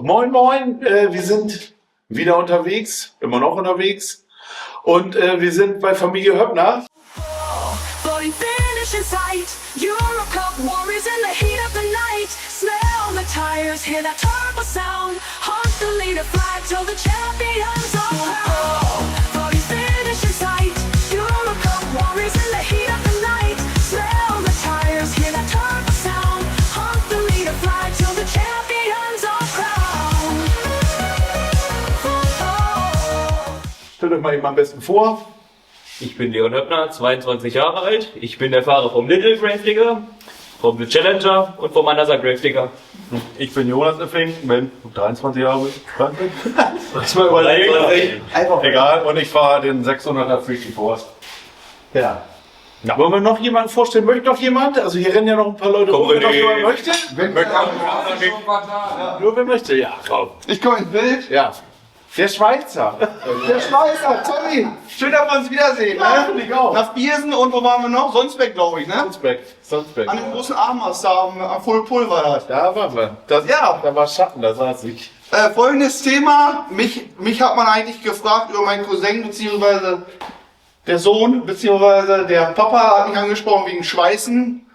Moin moin, wir sind wieder unterwegs, immer noch unterwegs und wir sind bei Familie Höppner. Stellt euch mal eben am besten vor. Ich bin Leon Höppner, 22 Jahre alt. Ich bin der Fahrer vom Little Grave Digger, vom The Challenger und vom Another Grave Digger. Ich bin Jonas Effling, bin 23 Jahre alt. Was mal überlegen. Einfach egal. Und ich fahre den 600er Freaky Force. Ja. Wollen wir noch jemanden vorstellen? Möchte noch jemand? Also hier rennen ja noch ein paar Leute rum, wenn noch jemand möchte. Nur wer möchte, ja. Ich komme ins Bild. Ja. Der Schweizer. Der Schweißer, Tommy. Schön, dass wir uns wiedersehen. Ja, Ne? finde ich auch. Nach Biersen und wo waren wir noch? Sonsbeck, glaube ich, ne? Sonsbeck. An dem großen Armast da am Full Pulver. Da waren wir. Das, Ja. Da war Schatten, da saß ich. Folgendes Thema. Mich hat man eigentlich gefragt über meinen Cousin, beziehungsweise der Sohn, beziehungsweise der Papa hat mich angesprochen wegen Schweißen.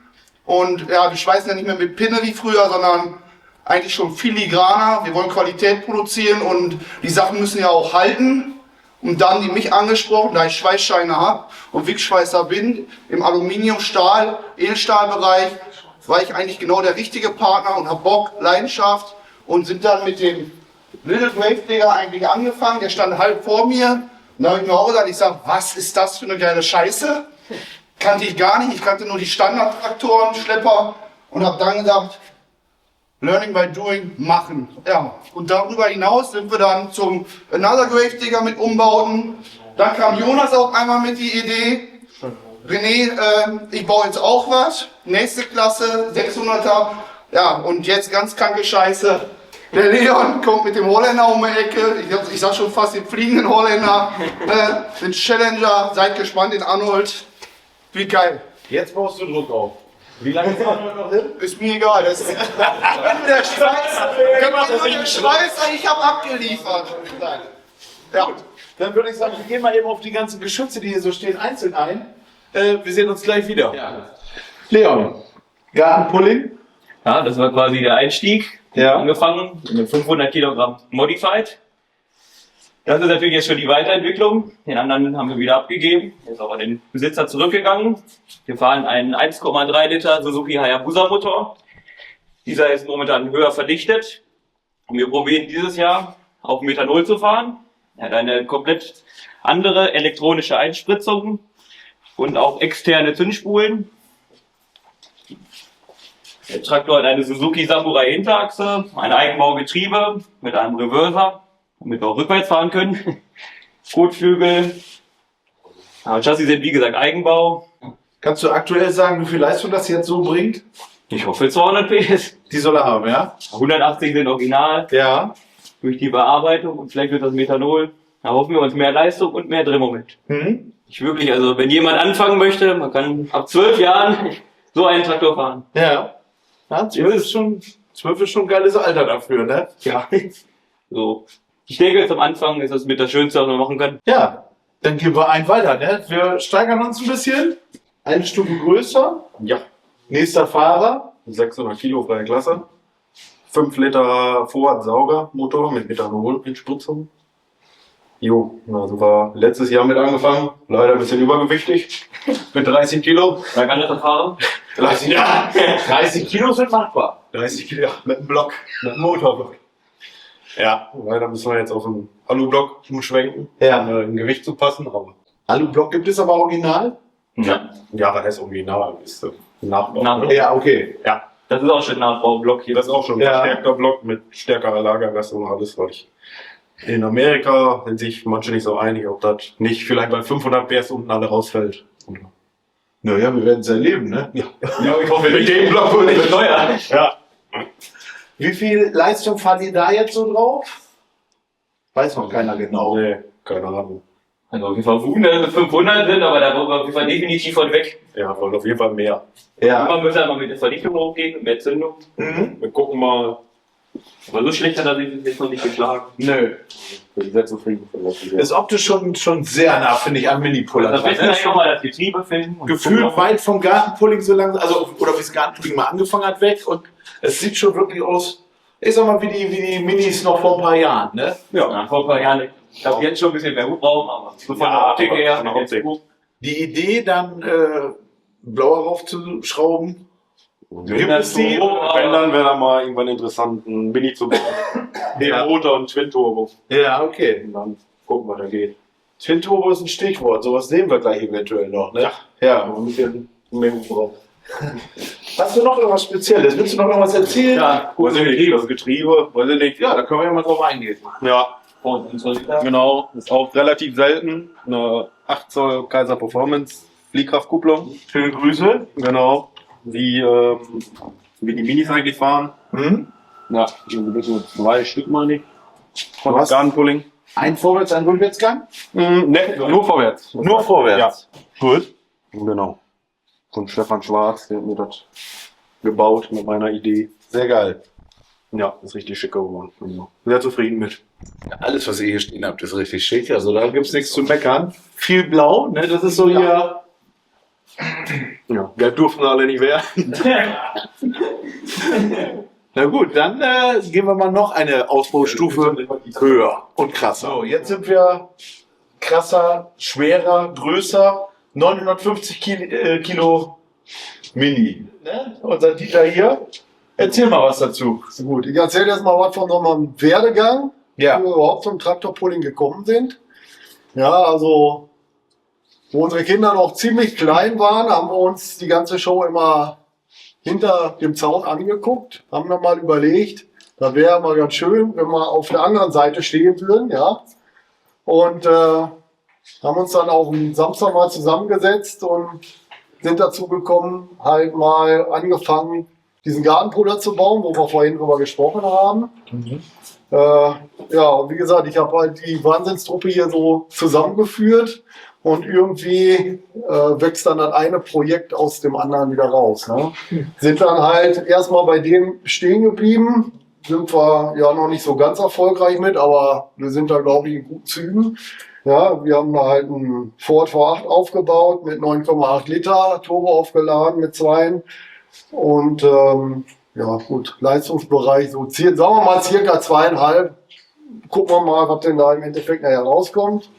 Und ja, wir schweißen ja nicht mehr mit Pinne wie früher, sondern eigentlich schon filigraner. Wir wollen Qualität produzieren und die Sachen müssen ja auch halten. Und dann die mich angesprochen, da ich Schweißscheine habe und Wegschweißer bin, im Aluminium, Stahl, Edelstahlbereich, war ich eigentlich genau der richtige Partner und habe Bock, Leidenschaft und sind dann mit dem Little Grave Digger eigentlich angefangen. Der stand halb vor mir und da habe ich mir auch gesagt, ich sage, was ist das für eine geile Scheiße? Kannte ich gar nicht, ich kannte nur die Standardtraktoren, Schlepper und habe dann gedacht, Learning by Doing, machen. Ja, und darüber hinaus sind wir dann zum Another Grave Digger mit Umbauten. Dann kam Jonas auch einmal mit die Idee. René, ich baue jetzt auch was. Nächste Klasse, 600er. Ja, und jetzt ganz kranke Scheiße. Der Leon kommt mit dem Holländer um die Ecke. Ich sag schon fast den fliegenden Holländer. Den Challenger, seid gespannt, den Arnold. Wie geil. Jetzt baust du Druck auf. Wie lange ist das noch hin? Ist mir egal. Das ist der Schweißer, ich habe abgeliefert. Ja. Dann würde ich sagen, wir gehen mal eben auf die ganzen Geschütze, die hier so stehen, einzeln ein. Wir sehen uns gleich wieder. Ja. Leon, Gartenpulling. Ja, das war quasi der Einstieg. Ja. Angefangen mit 500 Kilogramm Modified. Das ist natürlich jetzt schon die Weiterentwicklung. Den anderen haben wir wieder abgegeben. Jetzt aber den Besitzer zurückgegangen. Wir fahren einen 1,3 Liter Suzuki Hayabusa Motor. Dieser ist momentan höher verdichtet. Und wir probieren dieses Jahr auf Methanol zu fahren. Er hat eine komplett andere elektronische Einspritzung und auch externe Zündspulen. Der Traktor hat eine Suzuki Samurai Hinterachse, ein Eigenbaugetriebe mit einem Reverser, damit wir auch rückwärts fahren können. Kotflügel. Ja, Chassis sind wie gesagt Eigenbau. Kannst du aktuell sagen, wie viel Leistung das jetzt so bringt? Ich hoffe 200 PS. Die soll er haben, ja? 180 sind original. Ja. Durch die Bearbeitung und vielleicht wird das Methanol. Da hoffen wir uns mehr Leistung und mehr Drehmoment. Mhm. Ich wirklich, also wenn jemand anfangen möchte, man kann ab 12 Jahren so einen Traktor fahren. Ja. Ja, 12 ist schon ein geiles Alter dafür, ne? Ja. So. Ich denke, zum Anfang ist das mit das Schönste, was man machen kann. Ja. Dann gehen wir einen weiter, ne? Wir steigern uns ein bisschen. Eine Stufe größer. Ja, Nächster Fahrer. 600 Kilo freie Klasse. 5 Liter Vorrat-Saugermotor mit Methanol-Einspritzung. Jo, also war letztes Jahr mit angefangen. Leider ein bisschen übergewichtig. Mit 30 Kilo. Da kann das fahren. 30, ja. 30 Kilo sind machbar. 30 Kilo, ja, mit einem Block, mit einem Motorblock. Ja, leider müssen wir jetzt auf einen Alublock umschwenken, Ja. um im Gewicht zu passen. Aber Alublock gibt es aber original? ja, das heißt original, ist Nachbau. Nachbau. Ja, okay. Ja, Das ist auch schon ein Nachbaublock hier. das ist auch schon ein Ja. verstärkter Block mit stärkerer Lagergasse und alles, weil ich in Amerika sind sich manche nicht so einig, ob das nicht vielleicht bei 500 PS unten alle rausfällt. Naja, wir werden es erleben, ne? Ja, ich hoffe, mit dem Block würde ich Steuer. Ja, Wie viel Leistung fahren die da jetzt so drauf? Weiß noch keiner genau. nee, keine Ahnung. Also auf jeden Fall 500 sind, aber da wollen wir auf jeden Fall definitiv von weg. Ja, wollen auf jeden Fall mehr. Ja. Man muss einmal mit der Verdichtung hochgehen, mit mehr Zündung. Mhm. Wir gucken mal, Aber so schlecht hat er sich jetzt noch nicht geschlagen. Nö. Ich bin sehr zufrieden. Ist optisch schon sehr nah, finde ich, am Mini-Puller. Am besten eigentlich nochmal das Getriebe filmen. und Gefühlt gucken, weit vom Gartenpulling so langsam, also, oder wie das Gartenpulling mal angefangen hat, weg. Und es sieht schon wirklich aus, ich sag mal, wie die Minis noch vor ein paar Jahren, ne? Ja, vor ein paar Jahren. Ich glaube, jetzt schon ein bisschen mehr Hubraum, aber so von der Optik her. von der Optik. Die Idee, dann blauer raufzuschrauben, gibt es die? Wenn, dann wäre da mal irgendwann interessant, ein Mini zu bauen. Ja. Motor und Twin Turbo. Ja, okay. Und dann gucken, was da geht. Twin Turbo ist ein Stichwort, sowas sehen wir gleich eventuell noch, ne? Ja. Ein bisschen mehr Hubraum. Hast du noch irgendwas Spezielles? Willst du noch irgendwas erzählen? Ja, Weiß ich nicht, das Getriebe, weiß ich nicht. Ja, da können wir ja mal drauf eingehen. Ja, Und so sieht das. genau. Ist auch relativ selten. Eine 8 Zoll Kaiser Performance Fliehkraftkupplung. Schöne Grüße. Genau. Wie die Minis eigentlich fahren. Hm? Ja, ein bisschen 2 Stück meine ich. Von Du hast- Gartenpulling. Ein Vorwärts-, ein Rückwärtsgang? Ne, nur vorwärts. Nur vorwärts. Gut. Genau. Von Stefan Schwarz, der hat mir das gebaut mit meiner Idee. Sehr geil. Ja, ist richtig schick geworden. Genau. Sehr zufrieden mit. Alles, was ihr hier stehen habt, ist richtig schick. Also da gibt es nichts zu meckern. Viel blau, ne? Das ist so hier. Ja, gelb durften alle nicht werden. Na gut, dann gehen wir mal noch eine Ausbaustufe höher und krasser. So, jetzt sind wir krasser, schwerer, größer. 950 Kilo Mini. Ne? Unser Dieter hier. Erzähl mal was dazu. Gut, ich erzähle jetzt mal was von unserem Werdegang, Ja. wie wir überhaupt zum Traktorpulling gekommen sind. Ja, also, wo unsere Kinder noch ziemlich klein waren, haben wir uns die ganze Show immer hinter dem Zaun angeguckt, haben dann mal überlegt, da wäre mal ganz schön, wenn wir auf der anderen Seite stehen würden, ja. Und haben uns dann auch am Samstag mal zusammengesetzt und sind dazu gekommen, halt mal angefangen, diesen Gartenpuller zu bauen, wo wir vorhin drüber gesprochen haben. Ja, und wie gesagt, ich habe halt die Wahnsinnstruppe hier so zusammengeführt und irgendwie wächst dann das eine Projekt aus dem anderen wieder raus. Ne? Sind dann halt erstmal bei dem stehen geblieben, sind wir ja noch nicht so ganz erfolgreich mit, aber wir sind da, glaube ich, in guten Zügen. Ja, wir haben da halt einen Ford V8 aufgebaut mit 9,8 Liter, Turbo aufgeladen mit 2. Und ja gut, Leistungsbereich so, sagen wir mal circa 2,5. Gucken wir mal, was denn da im Endeffekt nachher rauskommt.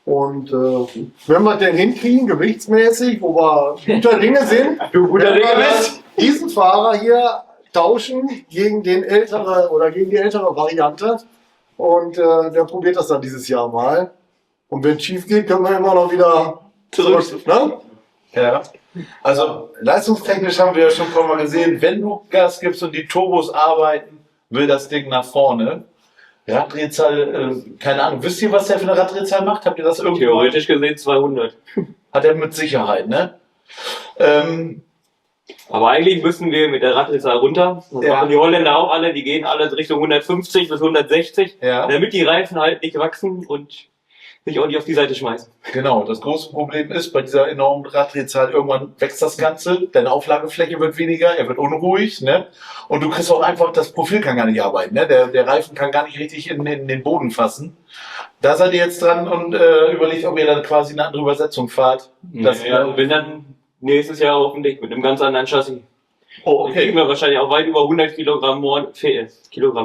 Und wenn wir denn hinkriegen, gewichtsmäßig, wo wir guter Dinge sind, guter Dinge bist. diesen Fahrer hier tauschen gegen den ältere oder gegen die ältere Variante. Und der probiert das dann dieses Jahr mal. Und wenn es schief geht, können wir immer noch wieder zurück. Ne? Ja. Also leistungstechnisch haben wir ja schon ein paar Mal gesehen, wenn du Gas gibst und die Turbos arbeiten, will das Ding nach vorne. Raddrehzahl, keine Ahnung, wisst ihr, was der für eine Raddrehzahl macht? Habt ihr das irgendwo? Theoretisch gesehen 200. Hat er mit Sicherheit, ne? Aber eigentlich müssen wir mit der Radzahl runter. Das Ja. machen die Holländer auch alle. Die gehen alle Richtung 150 bis 160, Ja. damit die Reifen halt nicht wachsen und sich auch nicht auf die Seite schmeißen. Genau, das große Problem ist, bei dieser enormen Raddrehzahl, irgendwann wächst das Ganze, deine Auflagefläche wird weniger, er wird unruhig, ne? Und du kriegst auch einfach, das Profil kann gar nicht arbeiten, ne? Der Reifen kann gar nicht richtig in den Boden fassen. Da seid ihr jetzt dran und überlegt, ob ihr dann quasi eine andere Übersetzung fahrt. Das, Ja, bin dann nächstes Jahr hoffentlich mit einem ganz anderen Chassis. Oh, Dann kriegen wir wahrscheinlich auch weit über 100 Kilogramm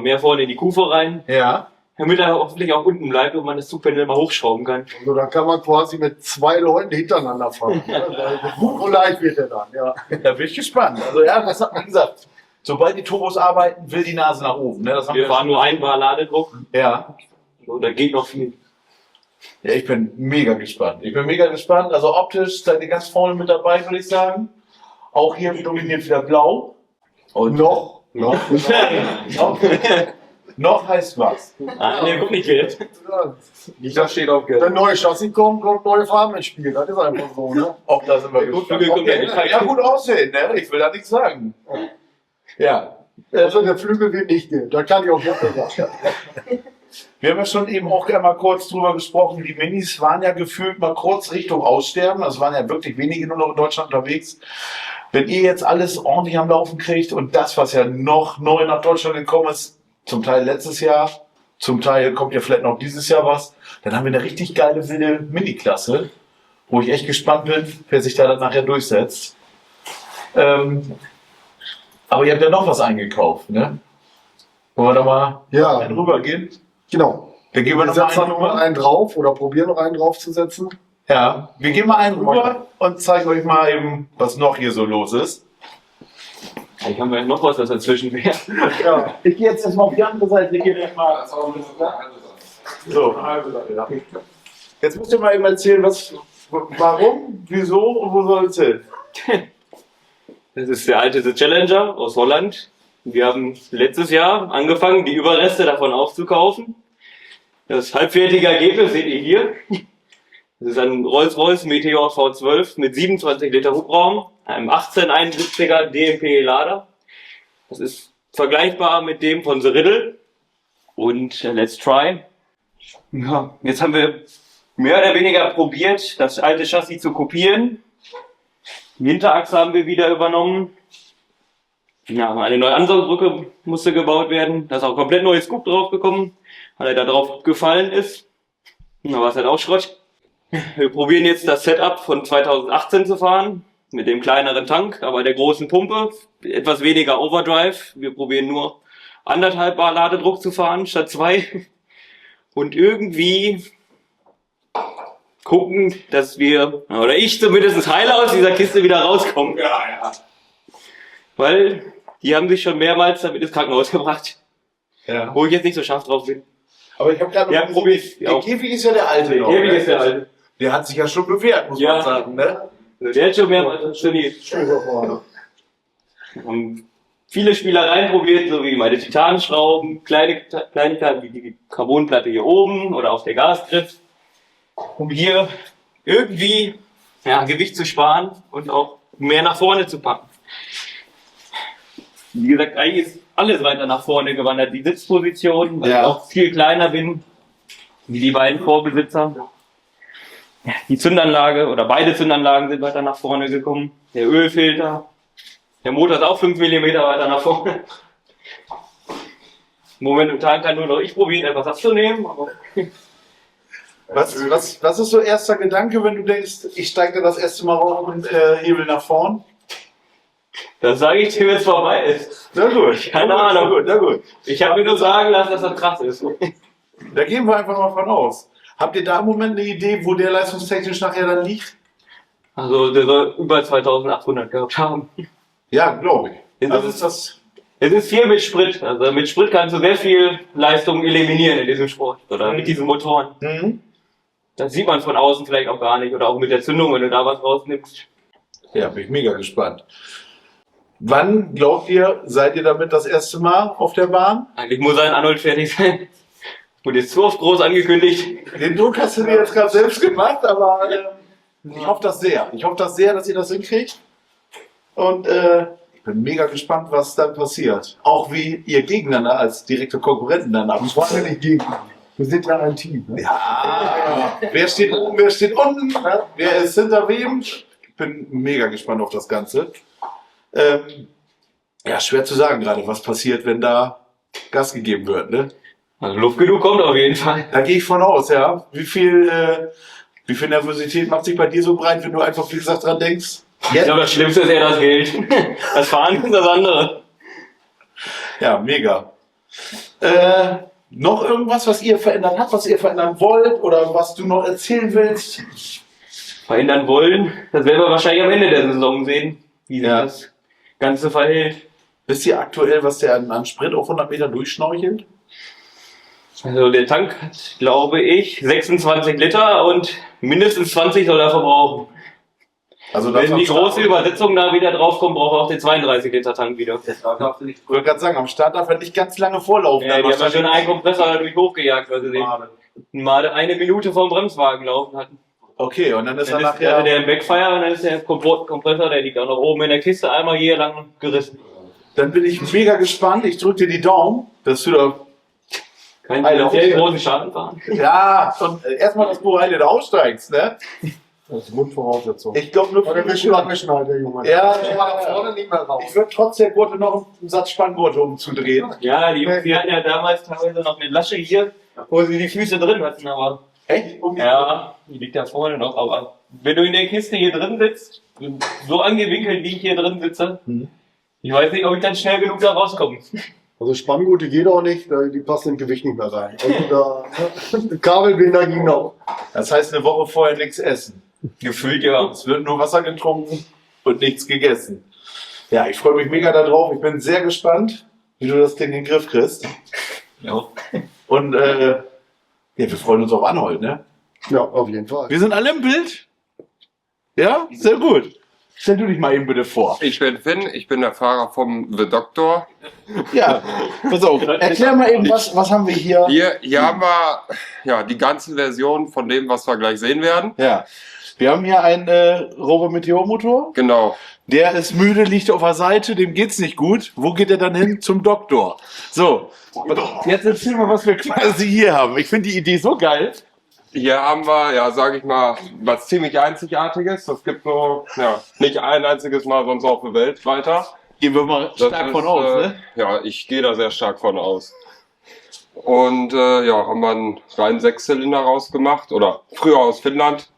mehr vorne in die Kufe rein, Ja. damit er hoffentlich auch unten bleibt und man das Zugpendel mal hochschrauben kann. Also da kann man quasi mit 2 Leuten hintereinander fahren. Ne? So leicht wird er dann, ja. Da bin ich gespannt. Also ja, das hat man gesagt. Sobald die Turbos arbeiten, will die Nase nach oben. Ne? Das haben Wir fahren nur 1 Bar Ladedruck, Ja. so, da geht noch viel. Ja, ich bin mega gespannt. Also optisch seid ihr ganz vorne mit dabei, würde ich sagen. Auch hier dominiert wieder blau. Und Noch. noch heißt was. Ah, nee, guck nicht jetzt. Das steht auf Geld. Wenn neue Chassis kommt neue Farben ins Spiel. Das ist einfach so, ne? Auch da sind wir Gut, gespannt. Flügel kommt ja nicht Ja, gut aussehen, ne? Ich will da nichts sagen. Ja. Also der Flügel wird nicht gehen. Da kann ich auch jetzt sagen. Wir haben ja schon eben auch einmal kurz drüber gesprochen, die Minis waren ja gefühlt mal kurz Richtung Aussterben. Also waren ja wirklich wenige nur noch in Deutschland unterwegs. Wenn ihr jetzt alles ordentlich am Laufen kriegt und das, was ja noch neu nach Deutschland gekommen ist, zum Teil letztes Jahr, zum Teil kommt ja vielleicht noch dieses Jahr was. Dann haben wir eine richtig geile, wilde Mini-Klasse, wo ich echt gespannt bin, wer sich da dann nachher durchsetzt. Aber ihr habt ja noch was eingekauft, ne? Wollen wir da mal Ja, rübergehen? genau. Dann gehen wir Wir noch mal setzen einen noch mal rüber. einen drauf oder probieren noch einen drauf zu setzen. Ja, wir gehen mal einen rüber und zeigen euch mal eben, was noch hier so los ist. Vielleicht haben wir noch was dazwischen wäre. Ja, ich gehe jetzt erstmal auf die andere Seite. Ich gehe gleich mal. So. Jetzt müsst ihr mal eben erzählen, warum, wieso und wo soll es hin? Das ist der alte The Challenger aus Holland. Wir haben letztes Jahr angefangen, die Überreste davon aufzukaufen. Das halbfertige Ergebnis seht ihr hier. Das ist ein Rolls-Royce Meteor V12 mit 27 Liter Hubraum, einem 1871er DMP Lader. Das ist vergleichbar mit dem von The Riddle und Let's Try. Ja, jetzt haben wir mehr oder weniger probiert, das alte Chassis zu kopieren. Die Hinterachse haben wir wieder übernommen. Ja, eine neue Ansaugbrücke musste gebaut werden. Da ist auch komplett neues Scoop drauf bekommen, weil er da drauf gefallen ist. Da war es halt auch Schrott. Wir probieren jetzt das Setup von 2018 zu fahren, mit dem kleineren Tank, aber der großen Pumpe, etwas weniger Overdrive. Wir probieren nur 1,5 Bar Ladedruck zu fahren, statt 2. Und irgendwie gucken, dass wir, oder ich zumindest heile aus dieser Kiste wieder rauskomme. Ja. Weil die haben sich schon mehrmals damit ins Krankenhaus gebracht, Ja. wo ich jetzt nicht so scharf drauf bin. Aber ich habe gerade Ja, probiert. der Käfig ist ja der alte noch. Ewig ne? ist der alte. Der hat sich ja schon bewährt, muss Ja. man sagen. Ne? Der hat schon mehrmals trainiert. Haben viele Spielereien probiert, so wie meine Titanschrauben, Kleinigkeiten wie die Carbonplatte hier oben oder auf der Gasgriff, um hier irgendwie Gewicht zu sparen und auch mehr nach vorne zu packen. Wie gesagt, eigentlich ist alles weiter nach vorne gewandert. Die Sitzposition, weil Ja. ich auch viel kleiner bin, wie die beiden Vorbesitzer. Ja, die Zündanlage oder beide Zündanlagen sind weiter nach vorne gekommen. Der Ölfilter. Der Motor ist auch 5 mm weiter nach vorne. Momentan kann nur noch ich probieren, etwas abzunehmen. Aber Was ist so erster Gedanke, wenn du denkst, ich steige da das erste Mal rauf und hebel nach vorn? das sage ich dir, wenn es vorbei ist. Na gut. Keine Na Ahnung. gut, na gut. Ich habe mir nur sagen lassen, dass das krass ist. Da gehen wir einfach mal von aus. Habt ihr da im Moment eine Idee, wo der leistungstechnisch nachher dann liegt? Also der soll über 2800 gehabt haben. Ja, glaube ich. Jetzt Also ist ist das. Es ist viel mit Sprit. Also mit Sprit kannst du sehr viel Leistung eliminieren in diesem Sport oder mit diesen Motoren. Mhm. Das sieht man von außen vielleicht auch gar nicht oder auch mit der Zündung, wenn du da was rausnimmst. Ja, bin ich mega gespannt. Wann glaubt ihr, seid ihr damit das erste Mal auf der Bahn? Eigentlich muss ein Arnold fertig sein. Und jetzt zu oft groß angekündigt. Den Druck hast du dir jetzt gerade selbst gemacht, aber ich hoffe das sehr. Ich hoffe das sehr, dass ihr das hinkriegt. Und ich bin mega gespannt, was dann passiert. Auch wie ihr gegeneinander als direkte Konkurrenten dann Das wollen wir nicht gegen. Wir sind ja ein Team. Ne? Ja, wer steht oben, wer steht unten, ne? Wer ist hinter wem? Ich bin mega gespannt auf das Ganze. Ja, schwer zu sagen gerade, was passiert, wenn da Gas gegeben wird. Ne? Also Luft genug kommt auf jeden Fall. Da gehe ich von aus, ja. Wie viel Nervosität macht sich bei dir so breit, wenn du einfach, wie gesagt, dran denkst? Ich glaube, das Schlimmste ist eher das Geld. Das Fahren ist das andere. Ja, mega. Noch irgendwas, was ihr verändert habt, was ihr verändern wollt oder was du noch erzählen willst? Verhindern wollen, das werden wir wahrscheinlich am Ende der Saison sehen, wie sich Ja. das Ganze verhält. Wisst ihr aktuell, was der an Sprit auf 100 Meter durchschnorchelt? Also der Tank hat, glaube ich, 26 Liter und mindestens 20 soll er verbrauchen. Also Wenn die große Übersetzung da wieder draufkommt, braucht er auch den 32 Liter Tank wieder. Ich wollte gerade sagen, am Start darf er nicht ganz lange vorlaufen. Ja, die haben ja schon einen Kompressor dadurch hochgejagt, weil sie Schade. den mal eine Minute vom Bremswagen laufen hatten. Okay, und dann ist er Dann ist nachher... der im Backfire und dann ist der Kompressor, der liegt auch noch oben in der Kiste, einmal hier lang gerissen. Dann bin ich mega gespannt. Ich drücke dir die Daumen, dass du da... Kein Alter, finanziell großen Schaden fahren. Ja, und erstmal das Boreile da aussteigst, ne? Das ist Grundvoraussetzung. Ich glaube nur Aber der will schon abgeschnallt, der Junge. Ja, Der war da vorne nicht mehr raus. Ich würde trotz der Gurte noch einen Satz Spanngurte umzudrehen. Ja, die Jungs, die hatten ja damals teilweise noch eine Lasche hier, wo sie die Füße drin hatten, aber. Echt? Ja, die liegt da vorne noch, aber wenn du in der Kiste hier drin sitzt, so angewinkelt wie ich hier drin sitze, ich weiß nicht, ob ich dann schnell genug da rauskomme. Also Spanngurte geht auch nicht, die passen im Gewicht nicht mehr rein. Also da, Kabelbinder ging auch. Das heißt, eine Woche vorher nichts essen. Gefühlt ja. Es wird nur Wasser getrunken und nichts gegessen. Ja, ich freue mich mega darauf. Ich bin sehr gespannt, wie du das Ding in den Griff kriegst. Ja. Und ja, wir freuen uns auf Anholt, ne? Ja, auf jeden Fall. Wir sind alle im Bild. Ja, sehr gut. Stell du dich mal eben bitte vor. Ich bin Finn, ich bin der Fahrer vom The Doctor. Ja, pass auf. Erklär mal eben, was haben wir hier? Hier haben wir ja die ganze Version von dem, was wir gleich sehen werden. Ja, wir haben hier einen Rover Meteor-Motor. Genau. Der ist müde, liegt auf der Seite, dem geht's nicht gut. Wo geht er dann hin? Zum Doktor. So, jetzt erzähl mal, was wir quasi hier haben. Ich finde die Idee so geil. Hier haben wir, ja, sage ich mal, was ziemlich Einzigartiges. Das gibt so, ja, nicht ein einziges Mal sonst auf der Welt weiter. Gehen wir mal Das stark ist, von aus, ne? Ja, ich gehe da sehr stark von aus. Und ja, haben wir einen reinen Sechszylinder rausgemacht. Oder früher aus Finnland.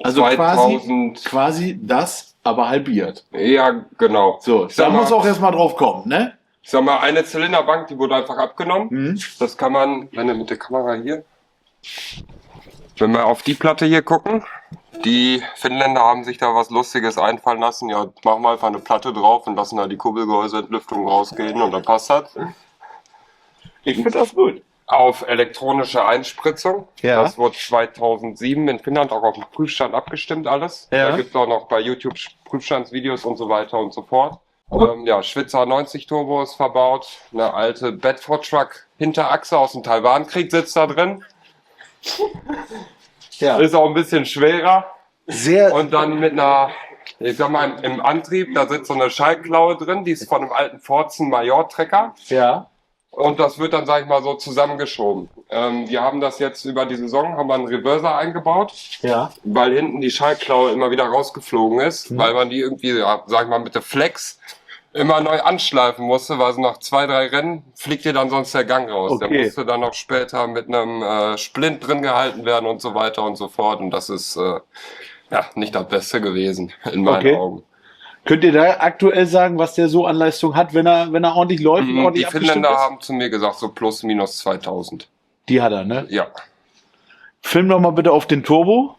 Also 2000. quasi das, aber halbiert. Ja, genau. So, Ich sag da mal- muss auch erstmal drauf kommen, ne? Ich sag mal, eine Zylinderbank, die wurde einfach abgenommen. Mhm. Das kann man, wenn wir mit der Kamera hier, wenn wir auf die Platte hier gucken, die Finnländer haben sich da was Lustiges einfallen lassen. Ja, machen wir einfach eine Platte drauf und lassen da die Kurbelgehäuseentlüftung rausgehen und dann passt das. Ich finde das gut. Auf elektronische Einspritzung. Ja. Das wurde 2007 in Finnland auch auf dem Prüfstand abgestimmt alles. Ja. Da gibt es auch noch bei YouTube Prüfstandsvideos und so weiter und so fort. Ja, Schwitzer 90 Turbo ist verbaut. Eine alte Bedford Truck Hinterachse aus dem Taiwan-Krieg sitzt da drin. Ja. Ist auch ein bisschen schwerer. Sehr. Und dann mit einer, ich sag mal, im Antrieb, da sitzt so eine Schallklaue drin, die ist von einem alten Forzen Major-Trecker. Ja. Und das wird dann, sag ich mal, so zusammengeschoben. Wir haben das jetzt über die Saison, haben wir einen Reverser eingebaut, Ja. weil hinten die Schallklaue immer wieder rausgeflogen ist, weil man die irgendwie, ja, sag ich mal, mit der Flex immer neu anschleifen musste, weil so nach 2, 3 Rennen fliegt dir dann sonst der Gang raus. Okay. Der musste dann auch später mit einem Splint drin gehalten werden und so weiter und so fort. Und das ist ja nicht das Beste gewesen, in meinen Okay. Augen. Könnt ihr da aktuell sagen, was der so an Leistung hat, wenn er ordentlich läuft und Die ordentlich abgestimmt Finnländer ist? haben zu mir gesagt, so plus minus 2000. Die hat er, ne? Ja. Film doch mal bitte auf den Turbo.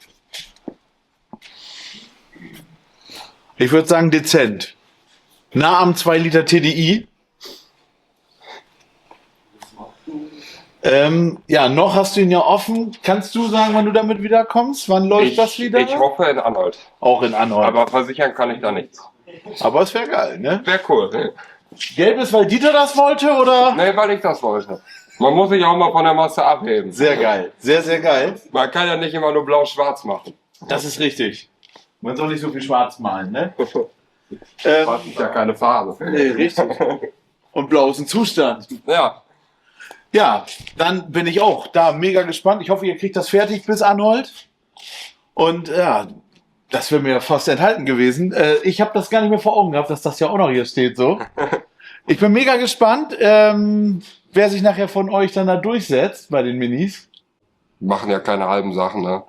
Ich würde sagen dezent. Nah am 2 Liter TDI. Ja, noch hast du ihn ja offen. Kannst du sagen, wann du damit wiederkommst? Wann läuft das wieder? Ich hoffe in Anhalt. Auch in Anhalt. Aber versichern kann ich da nichts. Aber es wäre geil, ne? Wäre cool. Gelb ist, weil Dieter das wollte, oder? Nee, weil ich das wollte. Man muss sich auch mal von der Masse abheben. Sehr geil. Sehr, sehr geil. Man kann ja nicht immer nur blau-schwarz machen. Das ist richtig. Man soll nicht so viel schwarz malen, ne? Schwarz ist ja keine Farbe. Nee, richtig. Und blau ist ein Zustand. Ja, Ja, dann bin ich auch da mega gespannt. Ich hoffe, ihr kriegt das fertig bis Anholt. Und ja, das wäre mir fast enthalten gewesen. Ich habe das gar nicht mehr vor Augen gehabt, dass das ja auch noch hier steht so. Ich bin mega gespannt, wer sich nachher von euch dann da durchsetzt bei den Minis. machen ja keine halben Sachen, ne?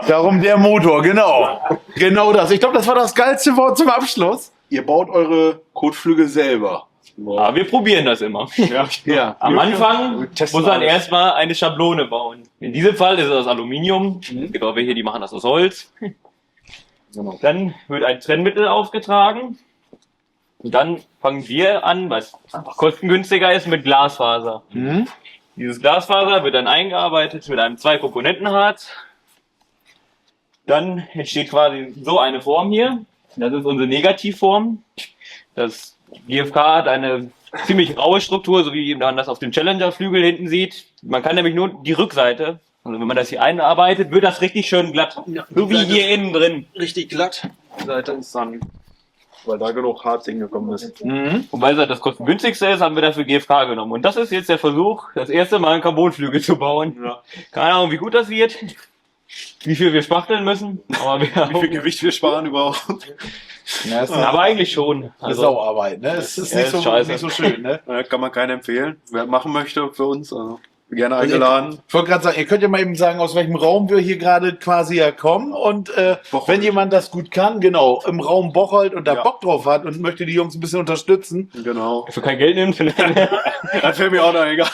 Darum der Motor, genau. Genau das. Ich glaube, das war das geilste Wort zum Abschluss. Ihr baut eure Kotflügel selber. Aber wir probieren das immer. Ja. Am Anfang Wir testen muss man alles. erstmal eine Schablone bauen. In diesem Fall ist es aus Aluminium. Es gibt auch welche, die machen das aus Holz. Dann wird ein Trennmittel aufgetragen. Und dann fangen wir an, was einfach kostengünstiger ist, mit Glasfaser. Mhm. Dieses Glasfaser wird dann eingearbeitet mit einem 2-Komponentenharz. Dann entsteht quasi so eine Form hier. Das ist unsere Negativform. Das GFK hat eine ziemlich raue Struktur, so wie man das auf dem Challenger-Flügel hinten sieht. Man kann nämlich nur die Rückseite, also wenn man das hier einarbeitet, wird das richtig schön glatt. So wie hier innen drin. Richtig glatt. Die Seite ist dann, weil da genug Harz hingekommen ist. Und weil es das kostengünstigste ist, haben wir dafür GFK genommen. Und das ist jetzt der Versuch, das erste Mal einen Carbonflügel zu bauen. Ja. Keine Ahnung, wie gut das wird. wie viel wir spachteln müssen. Aber, Wie viel Gewicht wir sparen überhaupt? Ja, ist aber eigentlich schon. eine Also, Sauarbeit, ne? Es ist Ja, nicht, ist so, scheiße. nicht so schön, ne? Kann man keinen empfehlen. Wer machen möchte für uns, also gerne eingeladen. Ich wollte gerade sagen, ihr könnt ja mal eben sagen, aus welchem Raum wir hier gerade quasi herkommen. Und Bocholt. wenn jemand das gut kann, genau, im Raum Bocholt und da Ja. Bock drauf hat und möchte die Jungs ein bisschen unterstützen, Genau. für kein Geld nimmt. Das wäre mir auch noch egal.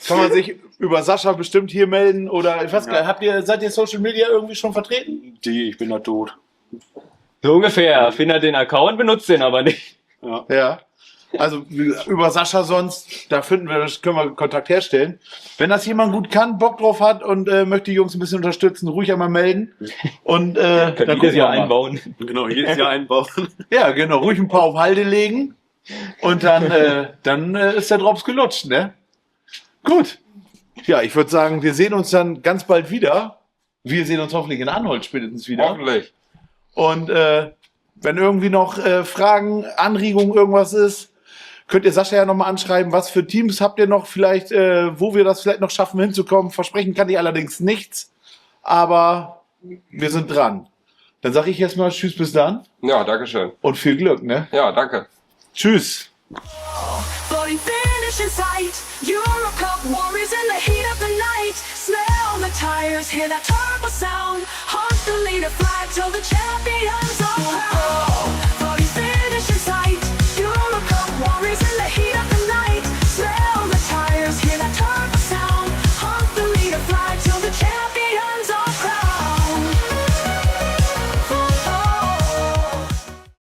kann man sich über Sascha bestimmt hier melden. Oder ich weiß gar nicht, seid ihr Social Media irgendwie schon vertreten? Ich bin da tot. So ungefähr. Findet den Account, benutzt den aber nicht. Ja. Also über Sascha sonst, da können wir Kontakt herstellen. Wenn das jemand gut kann, Bock drauf hat und möchte die Jungs ein bisschen unterstützen, ruhig einmal melden. Und dann Könnt gucken jedes wir Jahr mal. einbauen. Genau, jedes Jahr einbauen. Ja, genau, ruhig ein paar auf Halde legen und dann ist der Drops gelutscht, ne? Gut. Ja, ich würde sagen, wir sehen uns dann ganz bald wieder. Wir sehen uns hoffentlich in Anholt spätestens wieder. Hoffentlich. Und wenn irgendwie noch Fragen, Anregungen, irgendwas ist, könnt ihr Sascha ja nochmal anschreiben, was für Teams habt ihr noch vielleicht, wo wir das vielleicht noch schaffen hinzukommen. Versprechen kann ich allerdings nichts, aber wir sind dran. Dann sage ich jetzt mal Tschüss, bis dann Ja, dankeschön. und viel Glück, ne? Ja, danke. Tschüss. Floating finish in sight. Euro Cup warriors in the heat of the night. Smell the tires, hear that turbo sound. Hunt the leader, fly till the champions are proud.